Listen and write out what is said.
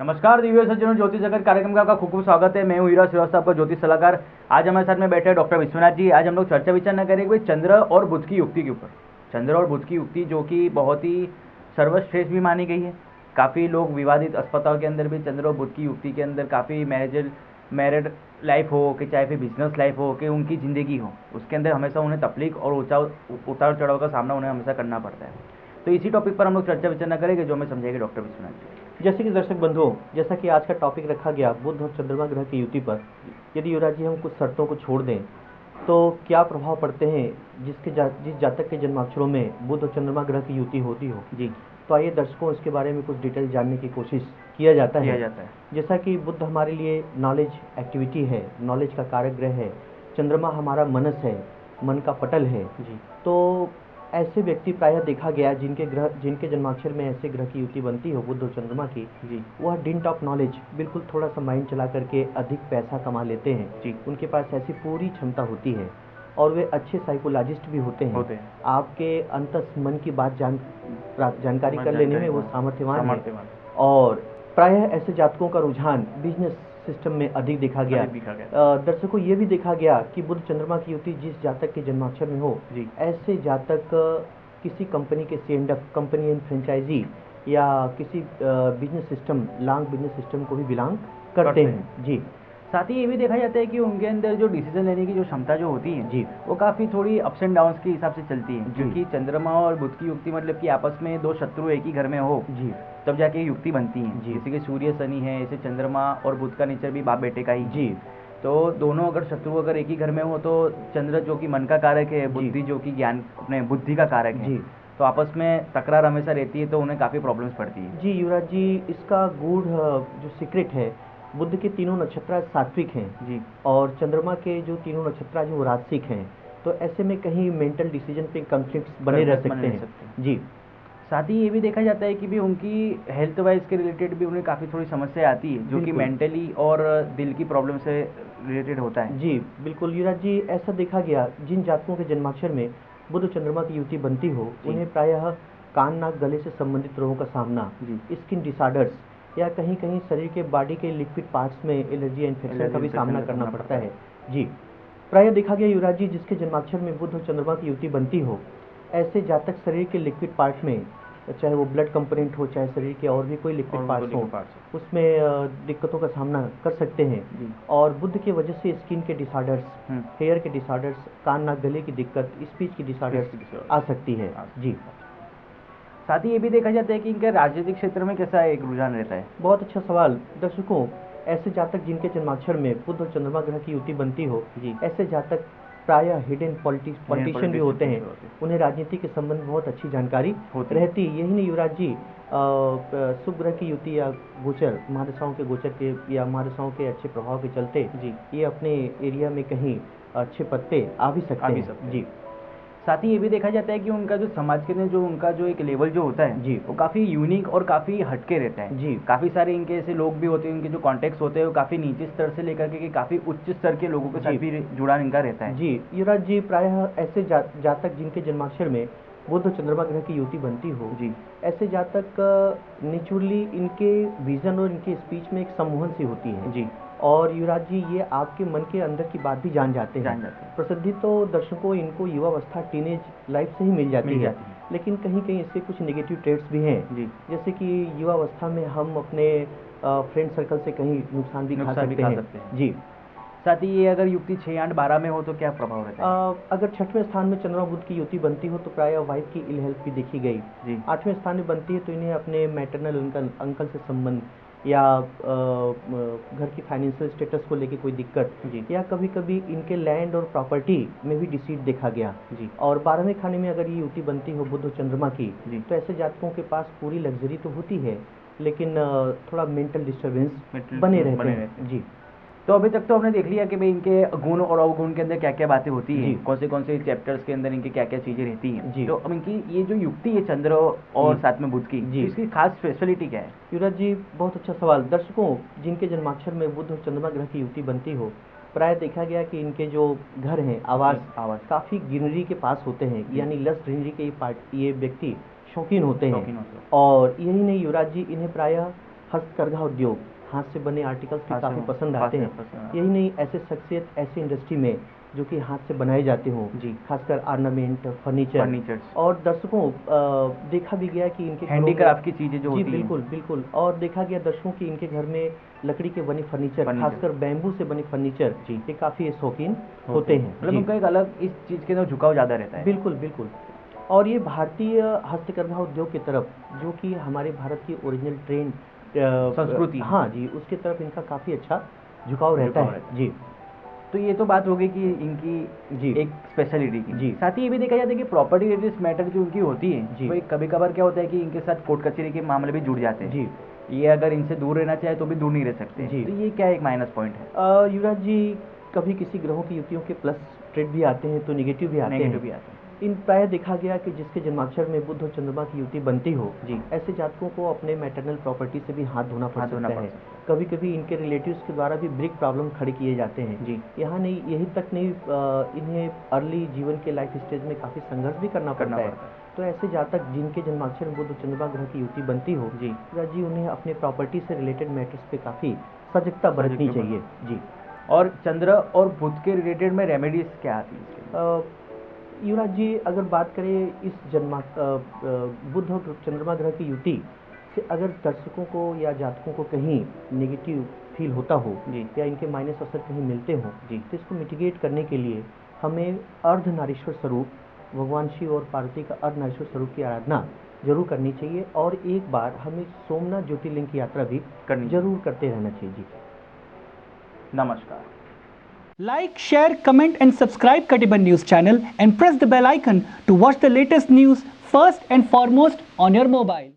नमस्कार दिव्य सज्जनों, ज्योतिष जगत कार्यक्रम का आपका खूब खूब स्वागत है। मैं हूँ हीरा श्रीवास्तव, आपका ज्योतिष सलाहकार। आज हमारे साथ में बैठे हैं डॉक्टर विश्वनाथ जी। आज हम लोग चर्चा विचार करेंगे चंद्र और बुध की युक्ति के ऊपर। चंद्र और बुध की युक्ति जो कि बहुत ही सर्वश्रेष्ठ भी मानी गई है। काफ़ी लोग विवादित अस्पताल के अंदर भी चंद्र और बुध की युक्ति के अंदर काफ़ी मैरिड लाइफ हो कि चाहे फिर बिजनेस लाइफ हो कि उनकी ज़िंदगी हो, उसके अंदर हमेशा उन्हें तकलीफ और उतार चढ़ाव का सामना उन्हें हमेशा करना पड़ता है। तो इसी टॉपिक पर हम लोग चर्चा विचार करेंगे, जो हमें समझाएंगे डॉक्टर विश्वनाथ जी। जैसे कि दर्शक बंधुओं, जैसा कि आज का टॉपिक रखा गया बुध और चंद्रमा ग्रह की युति पर, यदि युवराज जी हम कुछ शर्तों को छोड़ दें तो क्या प्रभाव पड़ते हैं जिस जातक के जन्माक्षरों में बुध और चंद्रमा ग्रह की युति होती हो जी। तो आइए दर्शकों इसके बारे में कुछ डिटेल जानने की कोशिश किया जाता है। जैसा कि बुध हमारे लिए नॉलेज एक्टिविटी है, नॉलेज का कारक ग्रह है। चंद्रमा हमारा मनस है, मन का पटल है जी। तो ऐसे व्यक्ति प्रायः देखा गया जिनके जन्माक्षर में ऐसे ग्रह की युति बनती हो बुध और चंद्रमा की जी। वह डिंट ऑफ नॉलेज, बिल्कुल थोड़ा सा माइंड चला करके अधिक पैसा कमा लेते हैं जी। उनके पास ऐसी पूरी क्षमता होती है और वे अच्छे साइकोलॉजिस्ट भी होते हैं। आपके अंतस मन की बात जानकारी कर लेने में वो सामर्थ्यवान है। और प्रायः ऐसे जातकों का रुझान बिजनेस सिस्टम में अधिक देखा गया। दर्शकों, ये भी देखा गया कि बुध चंद्रमा की युति जिस जातक के जन्माक्षर में हो ऐसे जातक किसी कंपनी के C&F, कंपनी एंड फ्रेंचाइजी या किसी business system, long business system को भी बिलोंग करते हैं। जी। साथ ही ये भी देखा जाता है कि उनके अंदर जो डिसीजन लेने की जो क्षमता जो होती है जी, वो काफ़ी थोड़ी अप्स एंड डाउन्स के हिसाब से चलती है। क्योंकि चंद्रमा और बुध की युक्ति मतलब कि आपस में दो शत्रु एक ही घर में हो जी, तब जाके युक्ति बनती है। जी। जैसे कि सूर्य शनि है, ऐसे चंद्रमा और बुध का नेचर भी बाप बेटे का ही जी। तो दोनों अगर शत्रु अगर एक ही घर में हो तो चंद्र जो कि मन का कारक है, बुद्धि जो कि ज्ञान अपने बुद्धि का कारक है, तो आपस में तकरार हमेशा रहती है, तो उन्हें काफ़ी प्रॉब्लम्स पड़ती है। जी युवराज जी, इसका गूढ़ जो सीक्रेट है, बुध के तीनों नक्षत्र सात्विक हैं जी और चंद्रमा के जो तीनों नक्षत्र जो राजसिक हैं, तो ऐसे में कहीं मेंटल डिसीजन पे कॉन्फ्लिक्ट्स बने रह सकते हैं। जी। साथ ही ये भी देखा जाता है कि भी उनकी हेल्थ वाइज के रिलेटेड भी उन्हें काफ़ी थोड़ी समस्या आती है, जो कि मेंटली और दिल की प्रॉब्लम से रिलेटेड होता है। जी बिल्कुल युवराज जी, ऐसा देखा गया जिन जातकों के जन्माक्षर में बुध चंद्रमा की युति बनती हो उन्हें प्रायः कान नाक गले से संबंधित रोगों का सामना, स्किन डिसऑर्डर्स या कहीं कहीं शरीर के बॉडी के लिक्विड पार्ट्स में एलर्जी इन्फेक्शन का भी सामना करना पड़ता है। जी। प्रायः देखा गया युवराज जी जिसके जन्माक्षर में बुध और चंद्रमा की युति बनती हो ऐसे जातक शरीर के लिक्विड पार्ट में, चाहे वो ब्लड कंपोनेंट हो चाहे शरीर के और भी कोई लिक्विड पार्ट्स हो, उसमें दिक्कतों का सामना कर सकते हैं। और बुध की वजह से स्किन के डिसऑर्डर्स, हेयर के डिसऑर्डर्स, कान नाक गले की दिक्कत, स्पीच की डिसऑर्डर्स आ सकती है। जी। साथ ही ये भी देखा जाता है कि इनके राजनीतिक क्षेत्र में कैसा एक रुझान रहता है। बहुत अच्छा सवाल। दर्शकों, ऐसे जातक जिनके जन्माक्षर में बुध और चंद्रमा ग्रह की युति बनती हो ऐसे जातक प्रायः हिडन पॉलिटिशियन भी होते हैं। उन्हें राजनीति के संबंध में बहुत अच्छी जानकारी रहती। यही नहीं युवराज जी, शुभ ग्रह की युति या गोचर, महादशाओं के गोचर के या महादशाओं के अच्छे प्रभाव के चलते ये अपने एरिया में कहीं अच्छे पत्ते आ भी सकते हैं। जी। साथ ही ये भी देखा जाता है कि उनका जो समाज के जो उनका जो एक लेवल जो होता है वो काफ़ी यूनिक और काफ़ी हटके रहता है। जी। काफ़ी सारे इनके ऐसे लोग भी होते हैं, उनके जो कॉन्टेक्ट्स होते हैं वो काफ़ी नीचे स्तर से लेकर के काफ़ी उच्च स्तर के लोगों के साथ भी जुड़ान इनका रहता है। जी युवराज जी, प्रायः ऐसे जातक जिनके जन्माक्षर में बुध और चंद्रमा ग्रह की युति बनती हो ऐसे जातक नेचुरली इनके विजन और इनके स्पीच में एक सम्मोहन सी होती है। जी। और युवराज जी, ये आपके मन के अंदर की बात भी जान जाते हैं। प्रसिद्धि तो दर्शकों इनको युवावस्था, टीनेज लाइफ से ही मिल जाती है, लेकिन कहीं कहीं इससे कुछ नेगेटिव ट्रेड्स भी हैं। जैसे कि युवावस्था में हम अपने फ्रेंड सर्कल से कहीं नुकसान भी खा सकते हैं। जी। साथ ही ये अगर युक्ति 6, 8, 12 में हो तो क्या प्रभाव रहता है? अगर 6वें स्थान में चंद्रमा बुध की युति बनती हो तो प्रायः वाइफ की इल हेल्थ भी देखी गई। 8वें स्थान में बनती है तो इन्हें अपने मैटरनल अंकल से संबंध या घर की फाइनेंशियल स्टेटस को लेके कोई दिक्कत या कभी कभी इनके लैंड और प्रॉपर्टी में भी डिसीट देखा गया। और 12वें खाने में अगर ये युति बनती हो बुध और चंद्रमा की तो ऐसे जातकों के पास पूरी लग्जरी तो होती है लेकिन थोड़ा मेंटल डिस्टर्बेंस बने रहते हैं। जी। तो अभी तक तो हमने देख लिया कि भाई इनके गुण और अवगुण के अंदर क्या क्या बातें होती हैं, कौन से चैप्टर्स के अंदर इनके क्या क्या चीज़ें रहती हैं। तो अब इनकी ये जो युक्ति है चंद्र और साथ में बुध की, तो इसकी खास स्पेशलिटी क्या है? युवराज जी, बहुत अच्छा सवाल। दर्शकों, जिनके जन्माक्षर में बुध और चंद्रमा ग्रह की युति बनती हो प्राय देखा गया कि इनके जो घर हैं, आवास काफ़ी ग्रीनरी के पास होते हैं, यानी लस ग्रीनरी के ये व्यक्ति शौकीन होते हैं। और यही नहीं युवराज जी, इन्हें प्रायः हस्तकरघा उद्योग, हाथ से बने आर्टिकल्स हाथ से काफ़ी पसंद हाथ आते से हैं। पसंद आते यही नहीं, ऐसे शख्सियत ऐसे इंडस्ट्री में जो कि हाथ से बनाए जाते हों, जी। खासकर ऑर्नामेंट, फर्नीचर, फर्नीचर्स और दर्शकों देखा भी गया कि इनके घरों में हैंडीक्राफ्ट की चीज़ें जो जी होती हैं बिल्कुल बिल्कुल, और देखा गया दर्शकों की इनके घर में लकड़ी के बने फर्नीचर, फर्नीचर खासकर बैम्बू से बने फर्नीचर, जी ये काफ़ी शौकीन होते हैं। मतलब जी उनका एक अलग इस चीज़ के अंदर झुकाव ज़्यादा रहता है। बिल्कुल बिल्कुल। और ये भारतीय हस्तकरघा उद्योग की तरफ, जो कि हमारे भारत की ओरिजिनल ट्रेंड संस्कृति है। हाँ जी, उसकी तरफ इनका काफ़ी अच्छा झुकाव रहता है। जी तो ये तो बात हो गई कि इनकी जी एक स्पेशलिटी की। जी साथ ही ये भी देखा जाता है कि प्रॉपर्टी रिलेटेड मैटर जो उनकी होती है, जी। वो एक कभी कभार क्या होता है कि इनके साथ कोर्ट कचहरी के मामले भी जुड़ जाते हैं। जी ये अगर इनसे दूर रहना चाहे तो भी दूर नहीं रह सकते। जी। तो ये क्या एक माइनस पॉइंट है? युवराज जी, कभी किसी ग्रहों की युतियों के प्लस ट्रेड भी आते हैं तो नेगेटिव भी आते नेगेटिव हैं। भी आते हैं। इन प्राय देखा गया कि जिसके जन्माक्षर में बुध और चंद्रमा की युति बनती हो, जी। ऐसे जातकों को अपने मैटरनल प्रॉपर्टी से भी हाथ धोना पड़ हाथ धोना सकता पड़ है। सकता है। कभी कभी इनके रिलेटिव्स के द्वारा भी ब्रिक प्रॉब्लम खड़े किए जाते हैं। जी। यहाँ नहीं, यही तक नहीं, इन्हें अर्ली जीवन के लाइफ स्टेज में काफ़ी संघर्ष भी करना पड़ता है। तो ऐसे जातक जिनके जन्माक्षर में बुध और चंद्रमा ग्रह की युति बनती हो, जी। जी, उन्हें अपने प्रॉपर्टी से रिलेटेड मैटर्स पे काफ़ी सजगता बरतनी चाहिए। जी। और चंद्र और बुध के रिलेटेड में रेमेडीज क्या आती है? युवराज जी, अगर बात करें इस बुध और चंद्रमा ग्रह की युति से अगर दर्शकों को या जातकों को कहीं नेगेटिव फील होता हो जी। या इनके माइनस असर कहीं मिलते हो, जी। तो इसको मिटिगेट करने के लिए हमें अर्धनारीश्वर स्वरूप भगवान शिव और पार्वती का अर्धनारीश्वर स्वरूप की आराधना जरूर करनी चाहिए, और एक बार हमें सोमनाथ ज्योतिर्लिंग की यात्रा भी जरूर करते रहना चाहिए। जी नमस्कार। Like, share, comment and subscribe Katiban News channel and press the bell icon to watch the latest news first and foremost on your mobile.